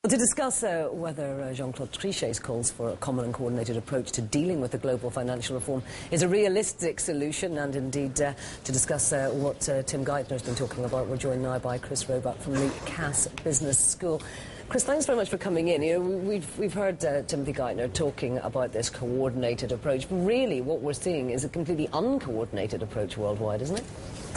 Well, to discuss whether Jean-Claude Trichet's calls for a common and coordinated approach to dealing with the global financial reform is a realistic solution, and indeed to discuss what Tim Geithner's been talking about, we're joined now by Chris Roebuck from the Cass Business School. Chris, thanks very much for coming in. You know, we've heard Timothy Geithner talking about this coordinated approach, but really what we're seeing is a completely uncoordinated approach worldwide, isn't it?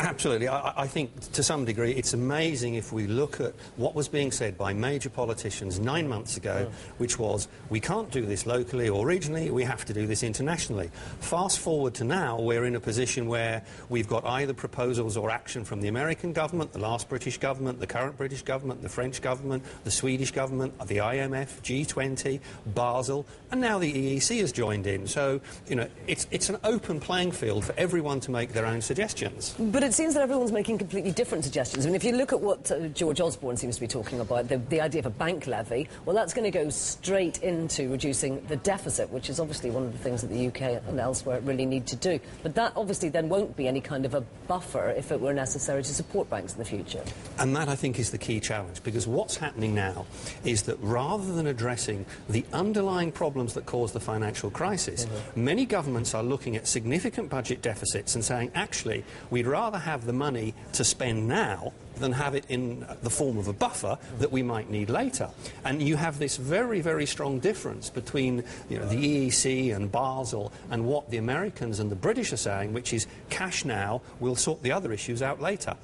Absolutely. I think to some degree it's amazing if we look at what was being said by major politicians 9 months ago, which was, we can't do this locally or regionally, we have to do this internationally. Fast forward to now, we're in a position where we've got either proposals or action from the American government, the last British government, the current British government, the French government, the Swedish government, the IMF, G20, Basel, and now the EEC has joined in. So, you know, it's an open playing field for everyone to make their own suggestions. But it seems that everyone's making completely different suggestions. I mean, if you look at what George Osborne seems to be talking about, the idea of a bank levy, well, that's going to go straight into reducing the deficit, which is obviously one of the things that the UK and elsewhere really need to do. But that obviously then won't be any kind of a buffer if it were necessary to support banks in the future. And that, I think, is the key challenge, because what's happening now is that rather than addressing the underlying problems that caused the financial crisis, many governments are looking at significant budget deficits and saying, actually, we'd rather have the money to spend now than have it in the form of a buffer that we might need later. And you have this very, very strong difference between, you know, the EEC and Basel and what the Americans and the British are saying, which is cash now, we'll sort the other issues out later.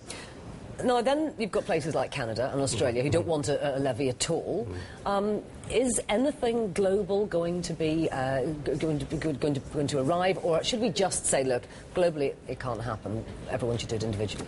Now, then you've got places like Canada and Australia who don't want a levy at all. Is anything global going to arrive, or should we just say, look, globally it can't happen, everyone should do it individually?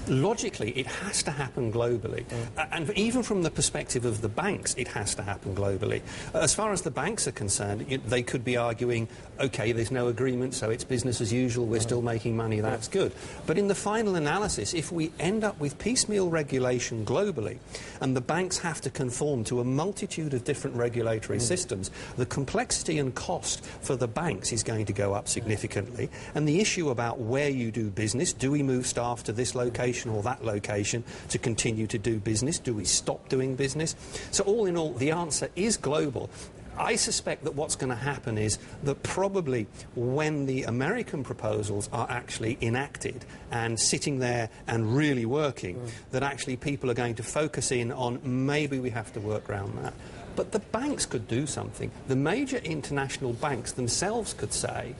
Logically, it has to happen globally. And even from the perspective of the banks, it has to happen globally. As far as the banks are concerned, they could be arguing, OK, there's no agreement, so it's business as usual, we're still making money, that's good. But in the final analysis, if we end up with piecemeal regulation globally, and the banks have to conform to a multitude of different regulatory systems, the complexity and cost for the banks is going to go up significantly. And the issue about where you do business, do we move staff to this location or that location to continue to do business? Do we stop doing business? So all in all, the answer is global. I suspect that what's going to happen is that probably when the American proposals are actually enacted and sitting there and really working, that actually people are going to focus in on maybe we have to work around that. But the banks could do something. The major international banks themselves could say,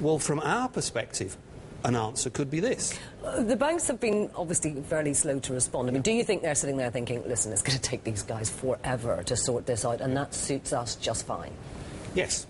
well, from our perspective, an answer could be this. The banks have been obviously fairly slow to respond. I mean, do you think they're sitting there thinking, listen, it's going to take these guys forever to sort this out, and that suits us just fine? Yes.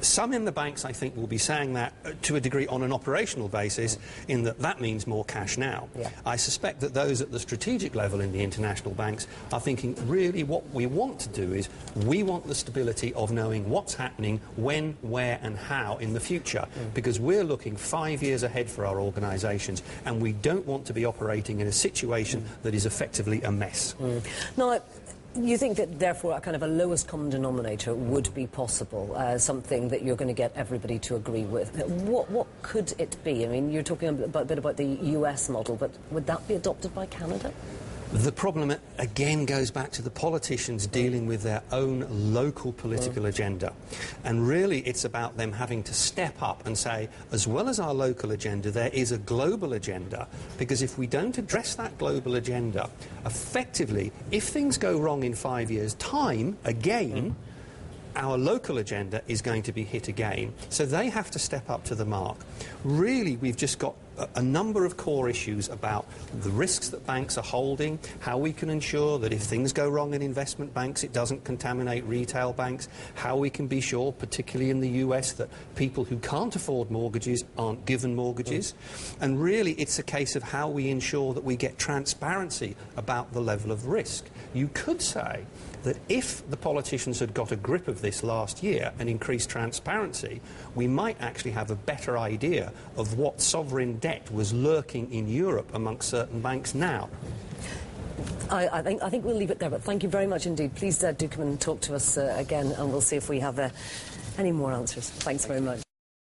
Some in the banks, I think, will be saying that to a degree on an operational basis, in that means more cash now. I suspect that those at the strategic level in the international banks are thinking, really what we want to do is we want the stability of knowing what's happening, when, where and how in the future, because we're looking 5 years ahead for our organisations, and we don't want to be operating in a situation that is effectively a mess. Now, you think that, therefore, a kind of a lowest common denominator would be possible, something that you're going to get everybody to agree with. What could it be? I mean, you're talking a bit about the US model, but would that be adopted by Canada? The problem, again, goes back to the politicians dealing with their own local political agenda. And really, it's about them having to step up and say, as well as our local agenda, there is a global agenda. Because if we don't address that global agenda, effectively, if things go wrong in 5 years' time, again, our local agenda is going to be hit again. So they have to step up to the mark. Really, we've just got a number of core issues about the risks that banks are holding, how we can ensure that if things go wrong in investment banks, it doesn't contaminate retail banks, how we can be sure, particularly in the US, that people who can't afford mortgages aren't given mortgages. And really, it's a case of how we ensure that we get transparency about the level of risk. You could say that if the politicians had got a grip of this last year and increased transparency, we might actually have a better idea of what sovereign debt was lurking in Europe amongst certain banks now. I think we'll leave it there, but thank you very much indeed. Please do come and talk to us again, and we'll see if we have any more answers. Thanks very much.